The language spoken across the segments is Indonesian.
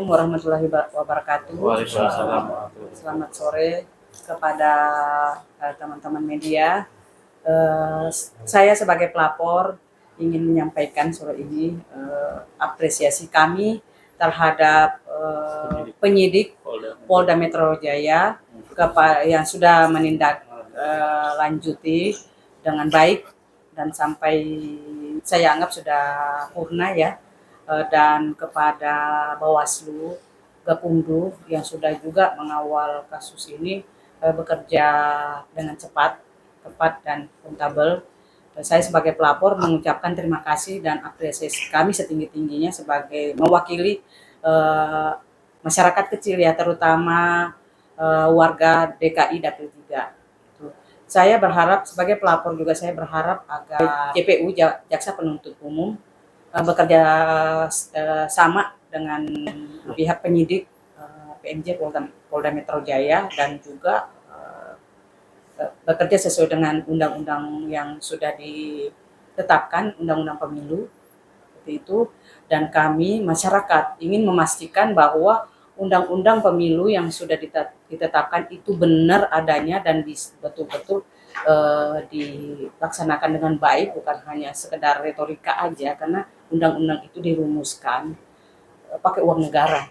Assalamualaikum warahmatullahi wabarakatuh. Waalaikumsalam. Selamat sore kepada teman-teman media. Saya sebagai pelapor ingin menyampaikan sore ini apresiasi kami terhadap penyidik Polda Metro Jaya yang sudah menindaklanjuti dengan baik dan sampai saya anggap sudah purna ya. Dan kepada Bawaslu, Gakumdu yang sudah juga mengawal kasus ini bekerja dengan cepat, tepat dan akuntabel. Saya sebagai pelapor mengucapkan terima kasih dan apresiasi kami setinggi-tingginya sebagai mewakili masyarakat kecil ya, terutama warga DKI Dapil 3. Saya berharap sebagai pelapor juga saya berharap agar JPU Jaksa Penuntut Umum bekerja sama dengan pihak penyidik PMJ Polda Metro Jaya dan juga bekerja sesuai dengan undang-undang yang sudah ditetapkan, undang-undang pemilu seperti itu. Dan kami masyarakat ingin memastikan bahwa undang-undang pemilu yang sudah ditetapkan itu benar adanya dan betul-betul dilaksanakan dengan baik, bukan hanya sekedar retorika aja, karena undang-undang itu dirumuskan pakai uang negara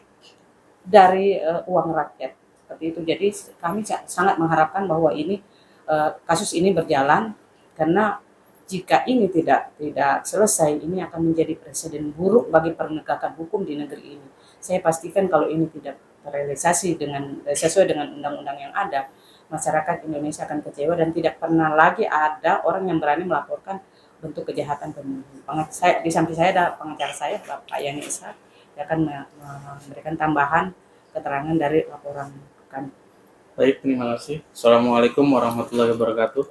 dari uang rakyat seperti itu. Jadi kami sangat mengharapkan bahwa ini kasus ini berjalan, karena jika ini tidak selesai, ini akan menjadi presiden buruk bagi penegakan hukum di negeri ini. Saya pastikan kalau ini tidak terrealisasi sesuai dengan undang-undang yang ada, masyarakat Indonesia akan kecewa dan tidak pernah lagi ada orang yang berani melaporkan bentuk kejahatan pemilu. Di samping saya ada pengacara saya, Bapak Yani Ishak, yang akan memberikan tambahan keterangan dari laporan kami. Baik, terima kasih. Assalamualaikum warahmatullahi wabarakatuh.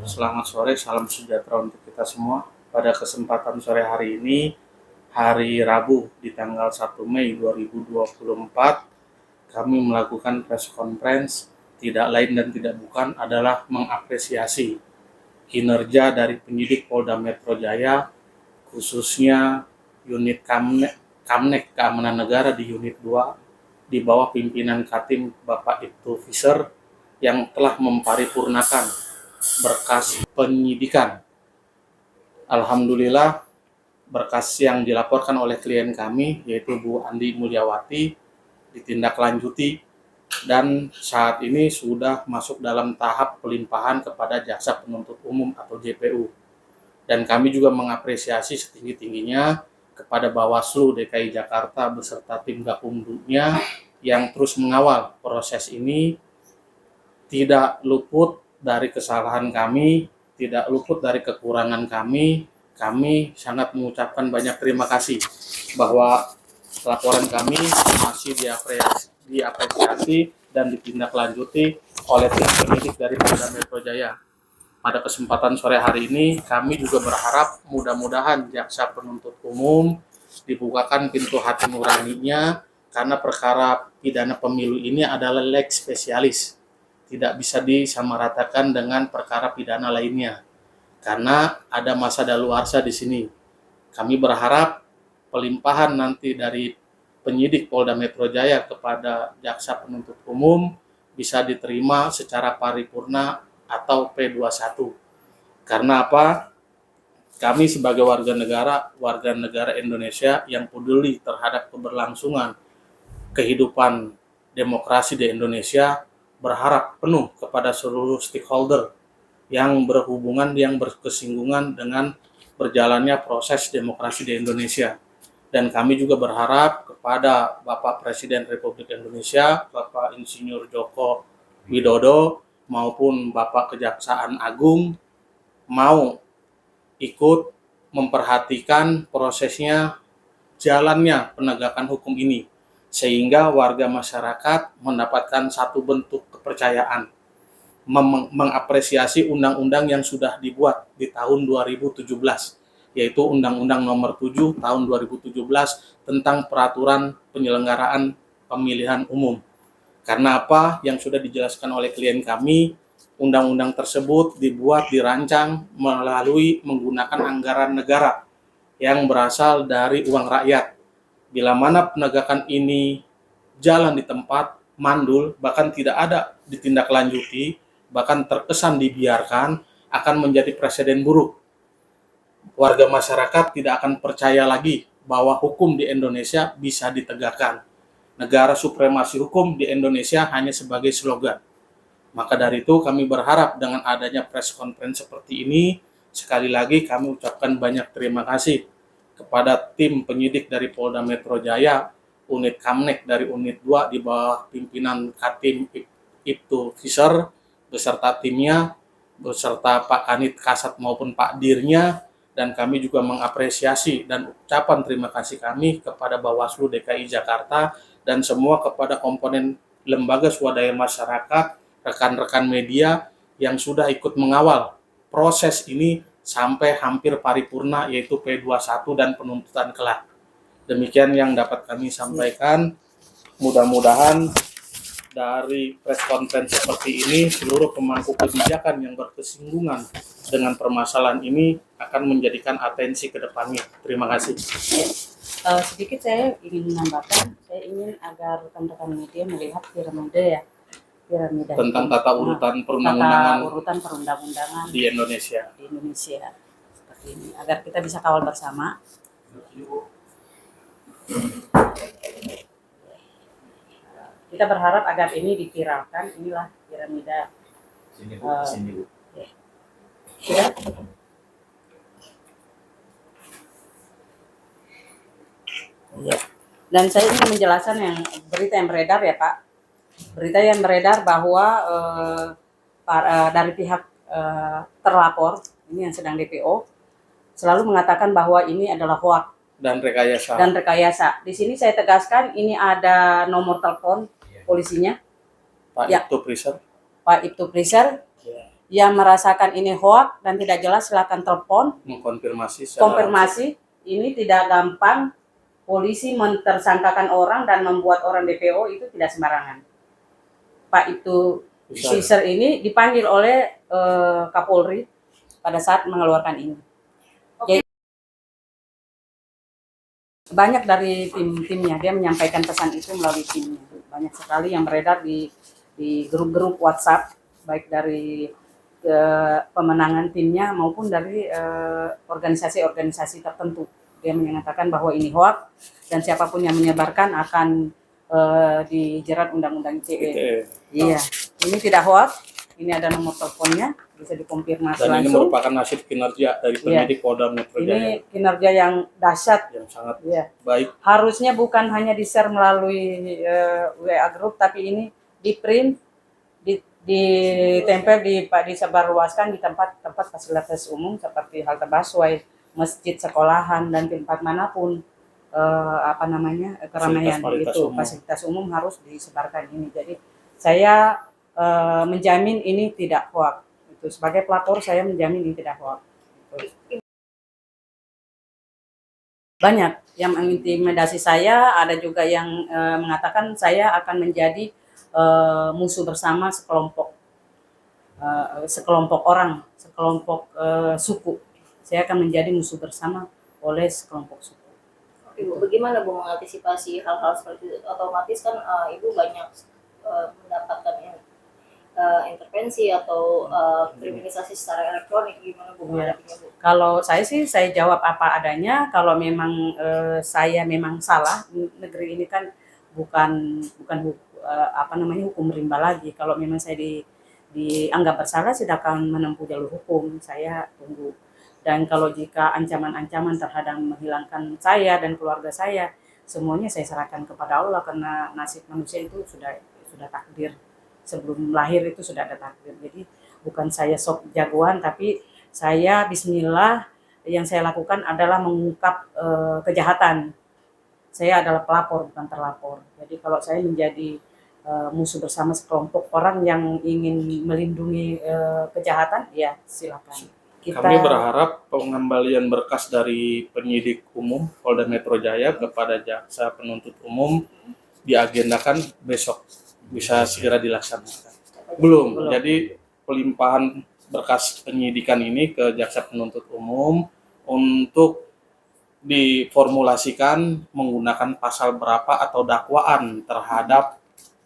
Selamat sore, salam sejahtera untuk kita semua. Pada kesempatan sore hari ini, hari Rabu di tanggal 1 Mei 2024, kami melakukan press conference tidak lain dan tidak bukan adalah mengapresiasi kinerja dari penyidik Polda Metro Jaya, khususnya unit Kamnek Keamanan Negara di unit 2 di bawah pimpinan Katim Bapak Ibtu Fisher yang telah memparipurnakan berkas penyidikan. Alhamdulillah, berkas yang dilaporkan oleh klien kami yaitu Bu Andi Mulyawati ditindaklanjuti dan saat ini sudah masuk dalam tahap pelimpahan kepada Jaksa Penuntut Umum atau JPU. Dan kami juga mengapresiasi setinggi-tingginya kepada Bawaslu DKI Jakarta beserta tim Gakumdunya yang terus mengawal proses ini, tidak luput dari kesalahan kami, tidak luput dari kekurangan kami. Kami sangat mengucapkan banyak terima kasih bahwa laporan kami masih diapresiasi dan ditindaklanjuti oleh tim penyidik dari Polda Metro Jaya. Pada kesempatan sore hari ini, kami juga berharap mudah-mudahan Jaksa Penuntut Umum dibukakan pintu hati nuraninya, karena perkara pidana pemilu ini adalah lex spesialis, tidak bisa disamaratakan dengan perkara pidana lainnya, karena ada masa daluarsa di sini. Kami berharap pelimpahan nanti dari penyidik Polda Metro Jaya kepada Jaksa Penuntut Umum bisa diterima secara paripurna atau P21. Karena apa? Kami sebagai warga negara Indonesia yang peduli terhadap keberlangsungan kehidupan demokrasi di Indonesia, berharap penuh kepada seluruh stakeholder yang berkesinggungan dengan berjalannya proses demokrasi di Indonesia. Dan kami juga berharap kepada Bapak Presiden Republik Indonesia, Bapak Insinyur Joko Widodo, maupun Bapak Kejaksaan Agung mau ikut memperhatikan prosesnya jalannya penegakan hukum ini, sehingga warga masyarakat mendapatkan satu bentuk kepercayaan, mengapresiasi undang-undang yang sudah dibuat di tahun 2017, yaitu Undang-Undang Nomor 7 Tahun 2017 tentang Peraturan Penyelenggaraan Pemilihan Umum. Karena apa? Yang sudah dijelaskan oleh klien kami, undang-undang tersebut dirancang menggunakan anggaran negara yang berasal dari uang rakyat. Bila mana penegakan ini jalan di tempat, mandul, bahkan tidak ada ditindaklanjuti, bahkan terkesan dibiarkan, akan menjadi presiden buruk. Warga masyarakat tidak akan percaya lagi bahwa hukum di Indonesia bisa ditegakkan. Negara supremasi hukum di Indonesia hanya sebagai slogan. Maka dari itu kami berharap dengan adanya press conference seperti ini, sekali lagi kami ucapkan banyak terima kasih kepada tim penyidik dari Polda Metro Jaya, unit Kamnek dari unit 2 di bawah pimpinan Katim Ibtu Fisher, beserta timnya, beserta Pak Kanit Kasat maupun Pak Dirnya, dan kami juga mengapresiasi dan ucapan terima kasih kami kepada Bawaslu DKI Jakarta dan semua kepada komponen lembaga swadaya masyarakat, rekan-rekan media yang sudah ikut mengawal proses ini sampai hampir paripurna, yaitu P21 dan penuntutan kelak. Demikian yang dapat kami sampaikan. Mudah-mudahan dari press conference seperti ini, seluruh pemangku kebijakan yang berkesinggungan dengan permasalahan ini akan menjadikan atensi ke depannya. Terima kasih. Sedikit saya ingin menambahkan, saya ingin agar rekan-rekan media melihat piramida Tentang tata urutan perundang-undangan urutan perundang-undangan di Indonesia. Seperti ini, agar kita bisa kawal bersama. Kita berharap agar ini diviralkan. Inilah piramida. Ya. Ya. Dan saya ingin menjelaskan berita yang beredar ya Pak. Berita yang beredar bahwa dari pihak terlapor ini yang sedang DPO selalu mengatakan bahwa ini adalah hoax Dan rekayasa. Di sini saya tegaskan ini ada nomor telepon polisinya, Pak ya. Ibtu Prisar yang merasakan ini hoax dan tidak jelas, silakan telepon konfirmasi. Ini tidak gampang, polisi mentersangkakan orang dan membuat orang DPO itu tidak sembarangan. Pak Ibtu Prisar ini dipanggil oleh Kapolri pada saat mengeluarkan ini. Jadi, banyak dari timnya, dia menyampaikan pesan itu melalui timnya. Banyak sekali yang beredar di grup-grup WhatsApp, baik dari pemenangan timnya maupun dari organisasi-organisasi tertentu. Dia menyatakan bahwa ini hoax dan siapapun yang menyebarkan akan dijerat Undang-Undang ITE. Iya, ini tidak hoax. Ini ada nomor teleponnya, bisa dikonfirmasi dan langsung. ini merupakan hasil kinerja dari penyidik Polda Metro Jaya. Ini kinerja yang dahsyat, yang sangat baik. Harusnya bukan hanya di-share melalui WA group, tapi ini di-print, ditempel, disebarluaskan di tempat-tempat fasilitas umum seperti halte busway, masjid, sekolahan, dan tempat manapun keramaian itu fasilitas umum harus disebarkan ini. Jadi saya menjamin ini tidak hoax. Itu sebagai pelapor saya menjamin ini tidak hoax. Banyak yang mengintimidasi saya, ada juga yang mengatakan saya akan menjadi musuh bersama sekelompok orang, sekelompok suku. Saya akan menjadi musuh bersama oleh sekelompok suku. Ibu, bagaimana Bu mengantisipasi hal-hal seperti itu? Otomatis kan Ibu banyak mendapatkan intervensi atau kriminalisasi secara elektronik, gimana Bu menghadapinya Bu? Kalau saya sih saya jawab apa adanya. Kalau memang saya memang salah, negeri ini kan bukan hukum rimba lagi. Kalau memang saya dianggap bersalah, silakan menempuh jalur hukum. Saya tunggu. Dan kalau jika ancaman-ancaman terhadap menghilangkan saya dan keluarga saya, semuanya saya serahkan kepada Allah, karena nasib manusia itu sudah takdir. Sebelum lahir itu sudah ada takdir. Jadi bukan saya sok jagoan, tapi saya bismillah, yang saya lakukan adalah mengungkap kejahatan. Saya adalah pelapor, bukan terlapor. Jadi kalau saya menjadi musuh bersama sekelompok orang yang ingin melindungi kejahatan, ya silakan. Kami berharap pengembalian berkas dari penyidik umum Polda Metro Jaya kepada jaksa penuntut umum diagendakan besok, bisa segera dilaksanakan. Belum. Jadi pelimpahan berkas penyidikan ini ke jaksa penuntut umum untuk diformulasikan menggunakan pasal berapa atau dakwaan terhadap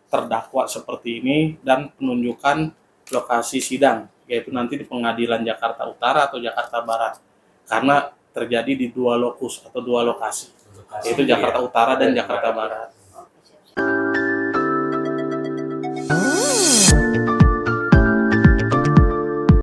terdakwa seperti ini, dan penunjukan lokasi sidang, yaitu nanti di Pengadilan Jakarta Utara atau Jakarta Barat, karena terjadi di dua lokus atau dua lokasi, yaitu Jakarta Utara dan Jakarta Barat.